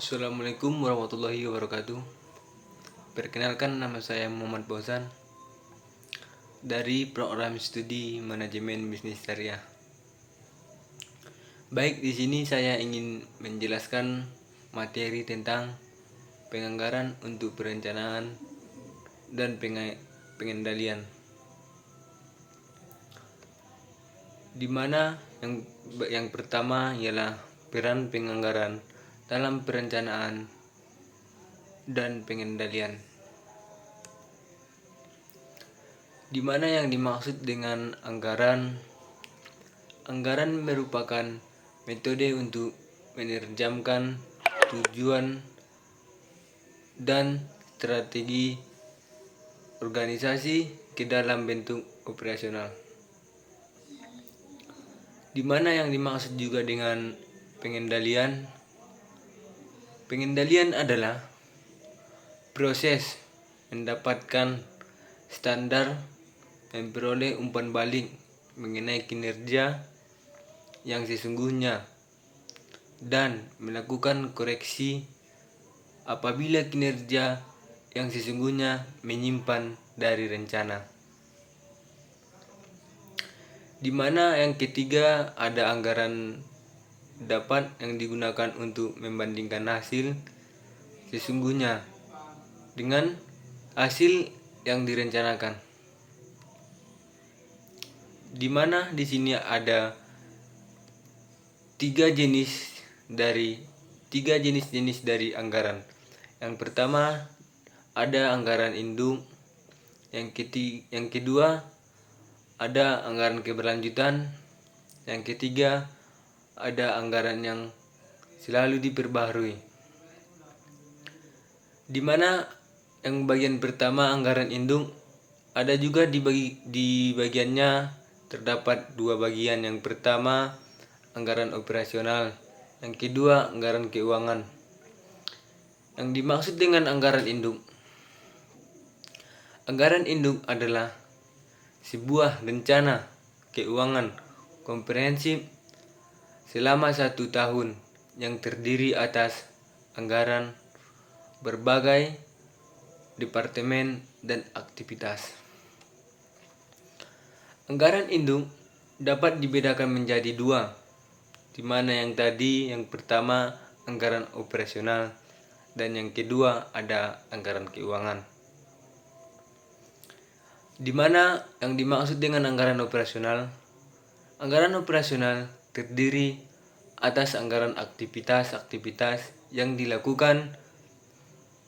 Assalamualaikum warahmatullahi wabarakatuh. Perkenalkan, nama saya Muhammad Bozan dari program studi manajemen bisnis syariah. Baik, di sini saya ingin menjelaskan materi tentang penganggaran untuk perencanaan dan pengendalian. Di mana yang pertama ialah peran penganggaran dalam perencanaan dan pengendalian. Di mana yang dimaksud dengan anggaran merupakan metode untuk menerjemahkan tujuan dan strategi organisasi ke dalam bentuk operasional. Di mana yang dimaksud juga dengan pengendalian adalah proses mendapatkan standar, memperoleh umpan balik mengenai kinerja yang sesungguhnya, dan melakukan koreksi apabila kinerja yang sesungguhnya menyimpan dari rencana. Di mana yang ketiga ada anggaran dapat yang digunakan untuk membandingkan hasil sesungguhnya dengan hasil yang direncanakan. Di mana di sini ada tiga jenis dari anggaran. Yang pertama ada anggaran induk, yang kedua ada anggaran keberlanjutan, yang ketiga ada anggaran yang selalu diperbaharui. Di mana yang bagian pertama anggaran induk ada juga di bagiannya terdapat dua bagian. Yang pertama anggaran operasional, yang kedua anggaran keuangan. Yang dimaksud dengan anggaran induk adalah sebuah rencana keuangan komprehensif selama 1 tahun yang terdiri atas anggaran berbagai departemen dan aktivitas. Anggaran induk dapat dibedakan menjadi dua, di mana yang pertama anggaran operasional dan yang kedua ada anggaran keuangan. Di mana yang dimaksud dengan anggaran operasional terdiri atas anggaran aktivitas yang dilakukan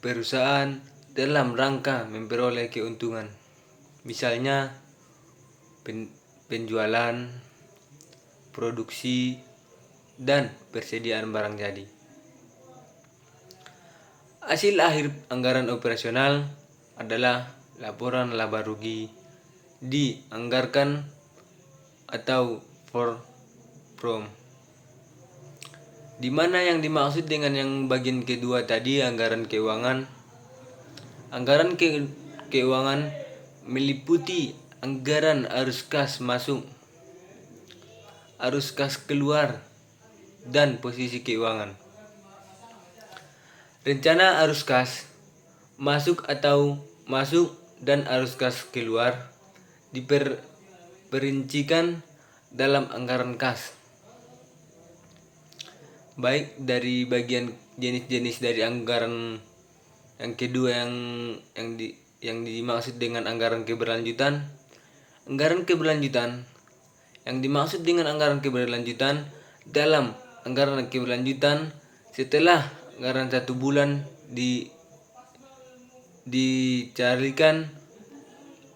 perusahaan dalam rangka memperoleh keuntungan. Misalnya penjualan, produksi, dan persediaan barang jadi. Hasil akhir anggaran operasional adalah laporan laba rugi dianggarkan atau from. Di mana yang dimaksud dengan yang bagian kedua tadi anggaran keuangan. Anggaran keuangan meliputi anggaran arus kas masuk, arus kas keluar, dan posisi keuangan. Rencana arus kas masuk dan arus kas keluar diperincikan dalam anggaran kas. Baik dari bagian jenis-jenis dari anggaran yang kedua yang dimaksud dengan anggaran keberlanjutan. Yang dimaksud dengan anggaran keberlanjutan, dalam anggaran keberlanjutan setelah anggaran 1 bulan dicarikan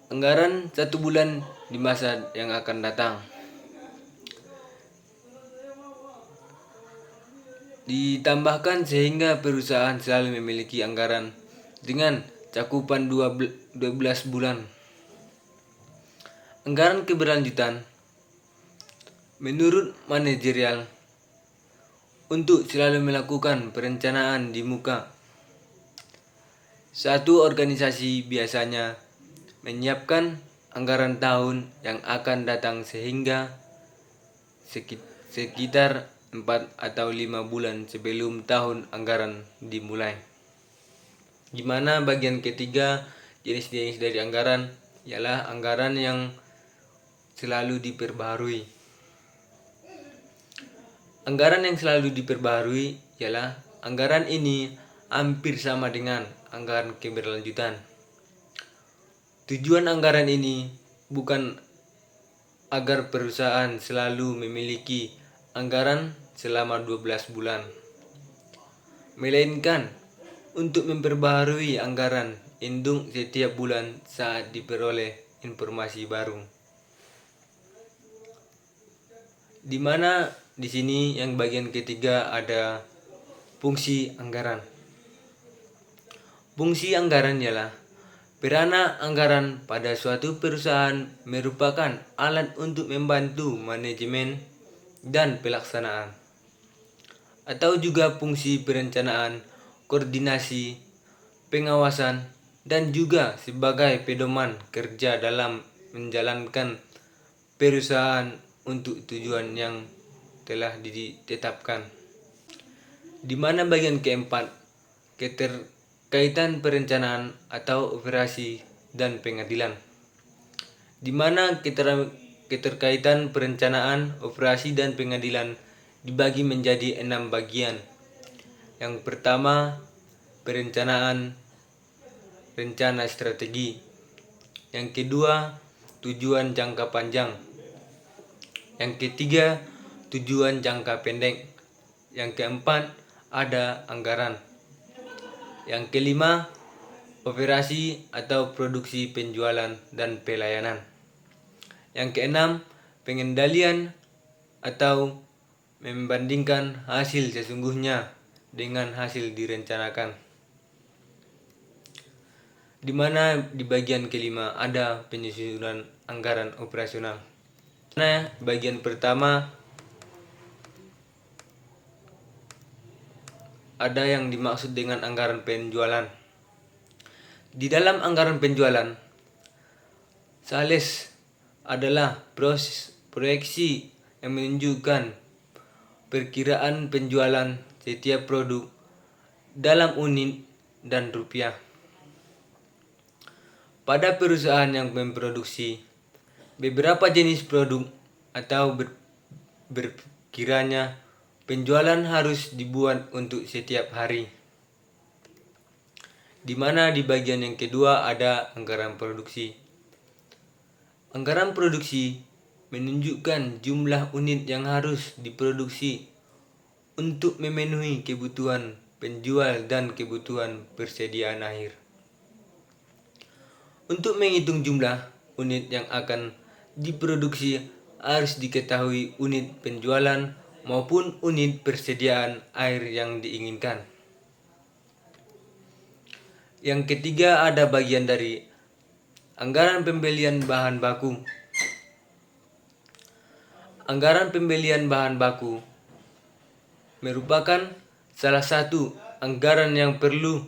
anggaran 1 bulan di masa yang akan datang. Ditambahkan sehingga perusahaan selalu memiliki anggaran dengan cakupan 12 bulan. Anggaran keberlanjutan menurut manajerial untuk selalu melakukan perencanaan di muka. Satu organisasi biasanya menyiapkan anggaran tahun yang akan datang sehingga sekitar 4 atau 5 bulan sebelum tahun anggaran dimulai. Di mana bagian ketiga jenis-jenis dari anggaran ialah anggaran yang selalu diperbaharui. Anggaran yang selalu diperbaharui ialah anggaran ini hampir sama dengan anggaran keberlanjutan. Tujuan anggaran ini bukan agar perusahaan selalu memiliki anggaran selama 12 bulan, melainkan untuk memperbaharui anggaran induk setiap bulan saat diperoleh informasi baru. Di mana di sini yang bagian ketiga ada fungsi anggaran. Fungsi anggaran ialah peranan anggaran pada suatu perusahaan merupakan alat untuk membantu manajemen dan pelaksanaan, atau juga fungsi perencanaan, koordinasi, pengawasan, dan juga sebagai pedoman kerja dalam menjalankan perusahaan untuk tujuan yang telah ditetapkan. Di mana bagian keempat, keterkaitan perencanaan atau operasi dan pengadilan. Di mana keterkaitan perencanaan, operasi, dan pengadilan dibagi menjadi 6 bagian. Yang pertama, perencanaan, rencana strategi. Yang kedua, tujuan jangka panjang. Yang ketiga, tujuan jangka pendek. Yang keempat, ada anggaran. Yang kelima, operasi atau produksi, penjualan, dan pelayanan. Yang keenam, pengendalian atau membandingkan hasil sesungguhnya dengan hasil direncanakan. Di mana di bagian kelima ada penyusunan anggaran operasional. Nah, bagian pertama ada yang dimaksud dengan anggaran penjualan. Di dalam anggaran penjualan, sales adalah proses proyeksi yang menunjukkan perkiraan penjualan setiap produk dalam unit dan rupiah. Pada perusahaan yang memproduksi beberapa jenis produk atau berkiranya penjualan harus dibuat untuk setiap hari. Di mana di bagian yang kedua ada anggaran produksi. Anggaran produksi menunjukkan jumlah unit yang harus diproduksi untuk memenuhi kebutuhan penjual dan kebutuhan persediaan akhir. Untuk menghitung jumlah unit yang akan diproduksi harus diketahui unit penjualan maupun unit persediaan air yang diinginkan. Yang ketiga ada bagian dari anggaran pembelian bahan baku. Anggaran pembelian bahan baku merupakan salah satu anggaran yang perlu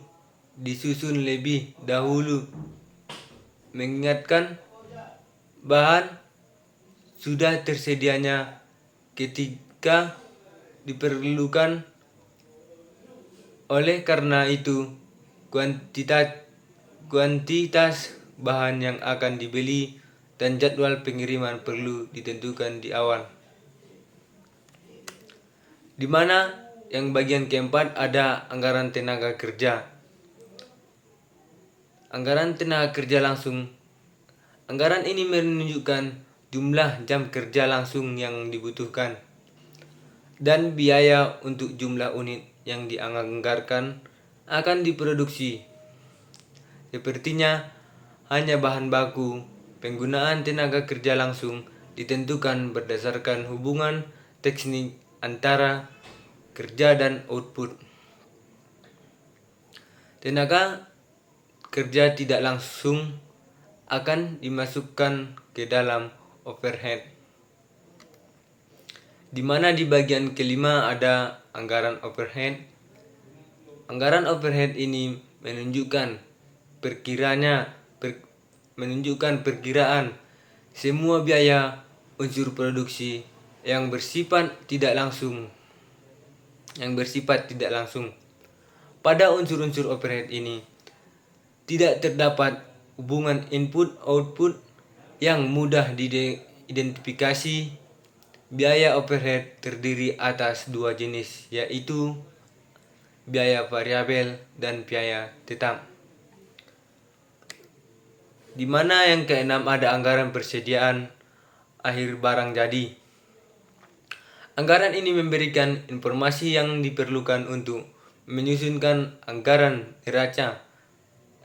disusun lebih dahulu, mengingatkan bahan sudah tersedianya ketika diperlukan. Oleh karena itu, kuantitas bahan yang akan dibeli dan jadwal pengiriman perlu ditentukan di awal. Di mana yang bagian keempat ada anggaran tenaga kerja. Anggaran tenaga kerja langsung. Anggaran ini menunjukkan jumlah jam kerja langsung yang dibutuhkan dan biaya untuk jumlah unit yang dianggarkan akan diproduksi. Sepertinya hanya bahan baku, penggunaan tenaga kerja langsung ditentukan berdasarkan hubungan teknik antara kerja dan output. Tenaga kerja tidak langsung akan dimasukkan ke dalam overhead. Di mana di bagian kelima ada anggaran overhead. Anggaran overhead ini menunjukkan perkiraan semua biaya unsur produksi yang bersifat tidak langsung yang bersifat tidak langsung. Pada unsur-unsur overhead ini tidak terdapat hubungan input-output yang mudah diidentifikasi. Biaya overhead terdiri atas dua jenis, yaitu biaya variabel dan biaya tetap. Di mana yang keenam ada anggaran persediaan akhir barang jadi. Anggaran ini memberikan informasi yang diperlukan untuk menyusunkan anggaran neraca,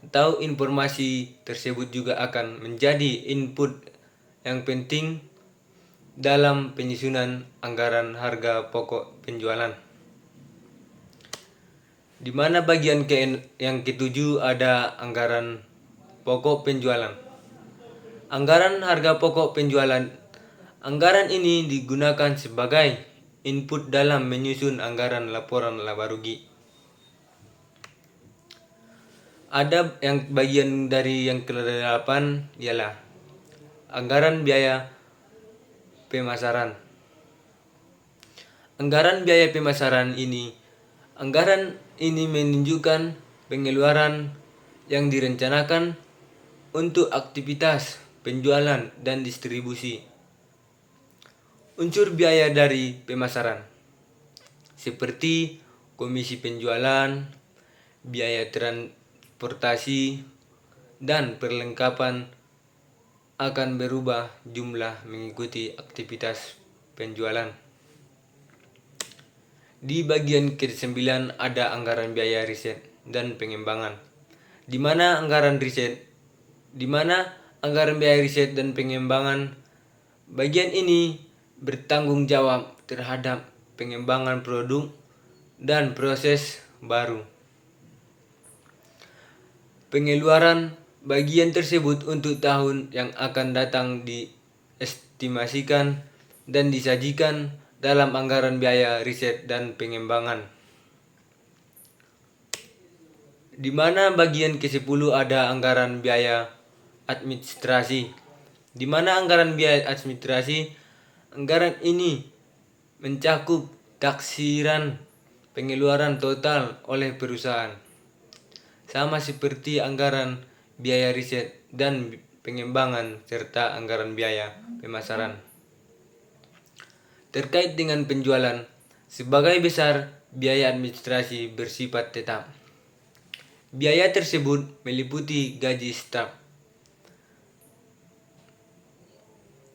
atau informasi tersebut juga akan menjadi input yang penting dalam penyusunan anggaran harga pokok penjualan. Di mana bagian yang ketujuh ada anggaran pokok penjualan. Anggaran harga pokok penjualan. Anggaran ini digunakan sebagai input dalam menyusun anggaran laporan laba rugi. Ada yang bagian dari yang ke-8 ialah anggaran biaya pemasaran. Anggaran biaya pemasaran ini menunjukkan pengeluaran yang direncanakan untuk aktivitas penjualan dan distribusi. Unsur biaya dari pemasaran seperti komisi penjualan, biaya transportasi, dan perlengkapan akan berubah jumlah mengikuti aktivitas penjualan. Di bagian ke-9 ada anggaran biaya riset dan pengembangan, di mana anggaran biaya riset dan pengembangan bagian ini bertanggung jawab terhadap pengembangan produk dan proses baru. Pengeluaran bagian tersebut untuk tahun yang akan datang diestimasikan dan disajikan dalam anggaran biaya riset dan pengembangan. Di mana bagian ke-10 ada anggaran biaya administrasi. Di mana anggaran biaya administrasi, anggaran ini mencakup taksiran pengeluaran total oleh perusahaan. Sama seperti anggaran biaya riset dan pengembangan serta anggaran biaya pemasaran. Terkait dengan penjualan, sebagai besar biaya administrasi bersifat tetap. Biaya tersebut meliputi gaji staf,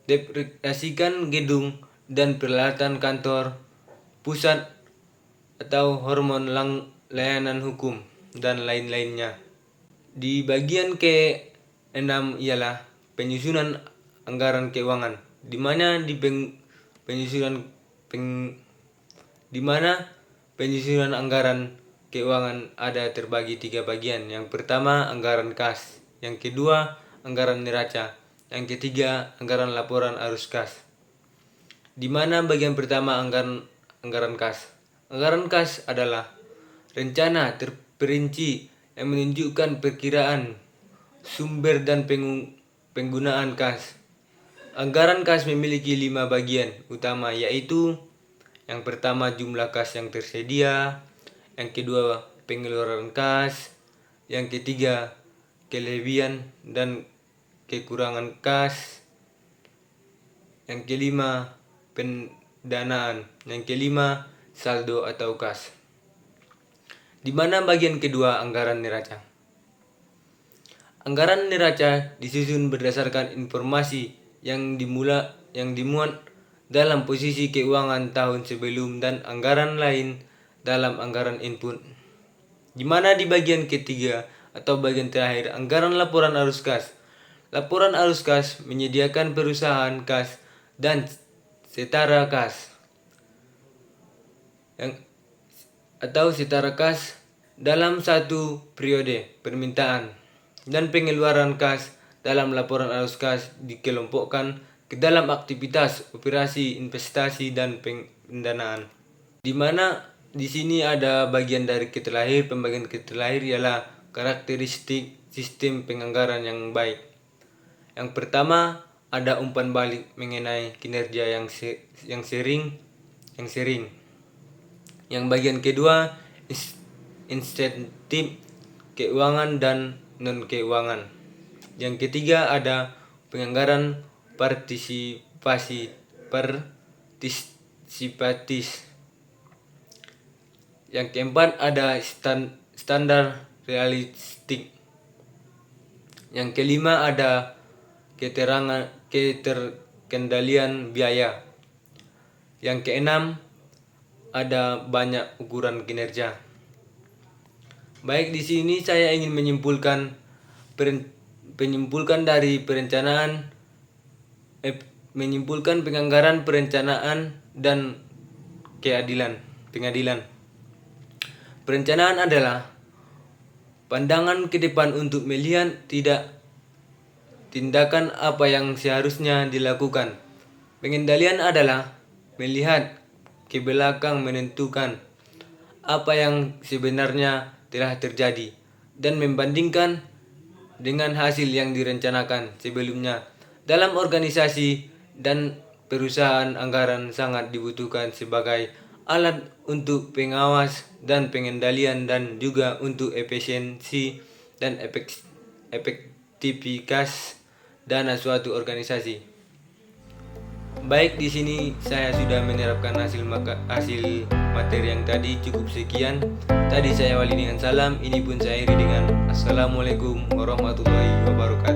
depresiasikan gedung dan peralatan kantor pusat atau hormon layanan hukum, dan lain-lainnya. Di bagian ke-6 ialah penyusunan anggaran keuangan, di mana penyusunan anggaran keuangan ada terbagi 3 bagian. Yang pertama anggaran kas, yang kedua anggaran neraca, yang ketiga anggaran laporan arus kas. Di mana bagian pertama anggaran kas. Anggaran kas adalah rencana terperinci yang menunjukkan perkiraan sumber dan penggunaan kas. Anggaran kas memiliki 5 bagian utama, yaitu yang pertama jumlah kas yang tersedia, yang kedua pengeluaran kas, yang ketiga kelebihan dan kekurangan kas, yang kelima pendanaan, yang kelima saldo atau kas. Di mana bagian kedua anggaran neraca. Anggaran neraca disusun berdasarkan informasi yang dimuat dalam posisi keuangan tahun sebelum dan anggaran lain dalam anggaran input. Di mana di bagian ketiga atau bagian terakhir anggaran laporan arus kas. Laporan arus kas menyediakan perusahaan kas dan setara kas setara kas dalam satu periode permintaan, dan pengeluaran kas dalam laporan arus kas dikelompokkan ke dalam aktivitas, operasi, investasi, dan pendanaan. Di mana di sini ada bagian dari keterlahir. Pembagian keterlahir ialah karakteristik sistem penganggaran yang baik. Yang pertama ada umpan balik mengenai kinerja yang sering. Yang bagian kedua, insentif keuangan dan non keuangan. Yang ketiga ada penganggaran partisipatis. Yang keempat ada standar realistik. Yang kelima ada keterkendalian biaya. Yang keenam ada banyak ukuran kinerja. Baik, di sini saya ingin menyimpulkan dari menyimpulkan penganggaran, perencanaan, dan pengadilan. Perencanaan adalah pandangan ke depan untuk melihat tindakan apa yang seharusnya dilakukan. Pengendalian adalah melihat ke belakang, menentukan apa yang sebenarnya telah terjadi dan membandingkan dengan hasil yang direncanakan sebelumnya. Dalam organisasi dan perusahaan, anggaran sangat dibutuhkan sebagai alat untuk pengawas dan pengendalian dan juga untuk efisiensi dan efektivitas dana suatu organisasi. Baik, di sini saya sudah menerapkan hasil materi yang tadi. Cukup sekian. Tadi saya awali dengan salam, ini pun saya akhiri dengan Assalamualaikum warahmatullahi wabarakatuh.